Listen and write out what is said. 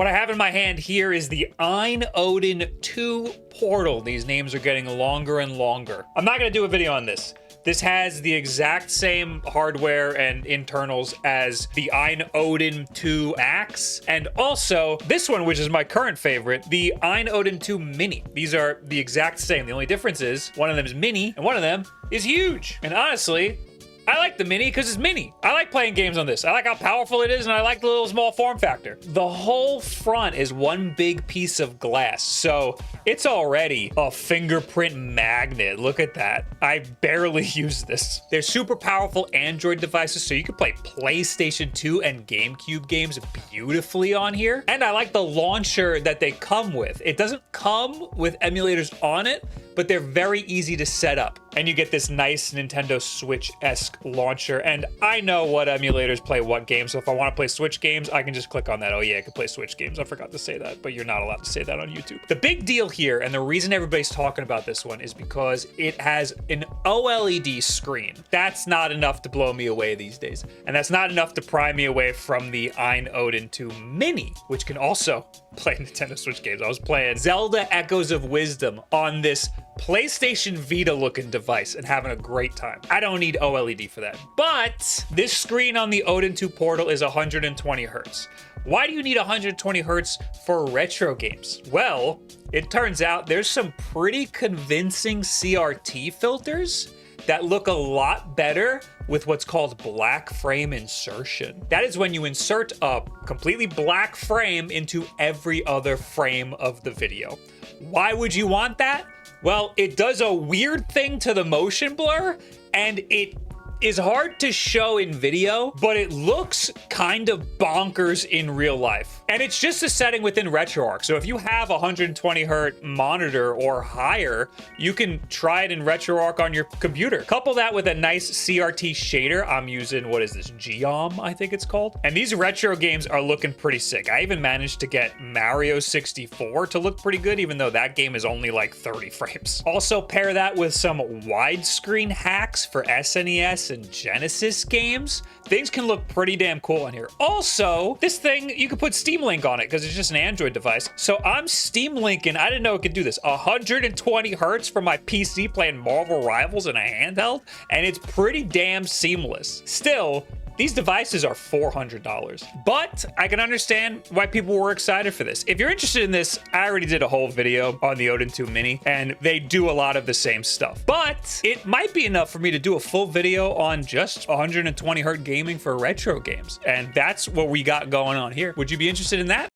What I have in my hand here is the Ayn Odin 2 Portal. These names are getting longer and longer. I'm not going to do a video on this. This has the exact same hardware and internals as the Ayn Odin 2 Max, and also this one, which is my current favorite, the Ayn Odin 2 Mini. These are the exact same. The only difference is one of them is mini and one of them is huge. And honestly, I like the mini because it's mini. I like playing games on this. I like how powerful it is, and I like the little small form factor. The whole front is one big piece of glass, so it's already a fingerprint magnet. Look at that. I barely use this. They're super powerful Android devices, so you can play PlayStation 2 and GameCube games beautifully on here. And I like the launcher that they come with. It doesn't come with emulators on it, but they're very easy to set up. And you get this nice Nintendo Switch-esque launcher. And I know what emulators play what games. So if I want to play Switch games, I can just click on that. Oh yeah, I can play Switch games. I forgot to say that, but you're not allowed to say that on YouTube. The big deal here, and the reason everybody's talking about this one, is because it has an OLED screen. That's not enough to blow me away these days. And that's not enough to pry me away from the Ayn Odin 2 Mini, which can also play Nintendo Switch games. I was playing Zelda Echoes of Wisdom on this PlayStation Vita looking device and having a great time. I don't need OLED for that. But this screen on the Odin 2 Portal is 120 hertz. Why do you need 120 hertz for retro games? Well, it turns out there's some pretty convincing CRT filters that look a lot better with what's called black frame insertion. That is when you insert a completely black frame into every other frame of the video. Why would you want that? Well, it does a weird thing to the motion blur, and it is hard to show in video, but it looks kind of bonkers in real life. And it's just a setting within RetroArch. So if you have a 120 hertz monitor or higher, you can try it in RetroArch on your computer. Couple that with a nice CRT shader. I'm using, what is this, Geom, I think it's called. And these retro games are looking pretty sick. I even managed to get Mario 64 to look pretty good, even though that game is only like 30 frames. Also pair that with some widescreen hacks for SNES and Genesis games. Things can look pretty damn cool on here. Also, this thing, you can put Steam Link on it because it's just an Android device. So I'm Steam Linking, I didn't know it could do this, 120 hertz for my PC playing Marvel Rivals in a handheld, and it's pretty damn seamless. Still, these devices are $400, but I can understand why people were excited for this. If you're interested in this, I already did a whole video on the Odin 2 Mini, and they do a lot of the same stuff. But it might be enough for me to do a full video on just 120 hertz gaming for retro games, and that's what we got going on here. Would you be interested in that?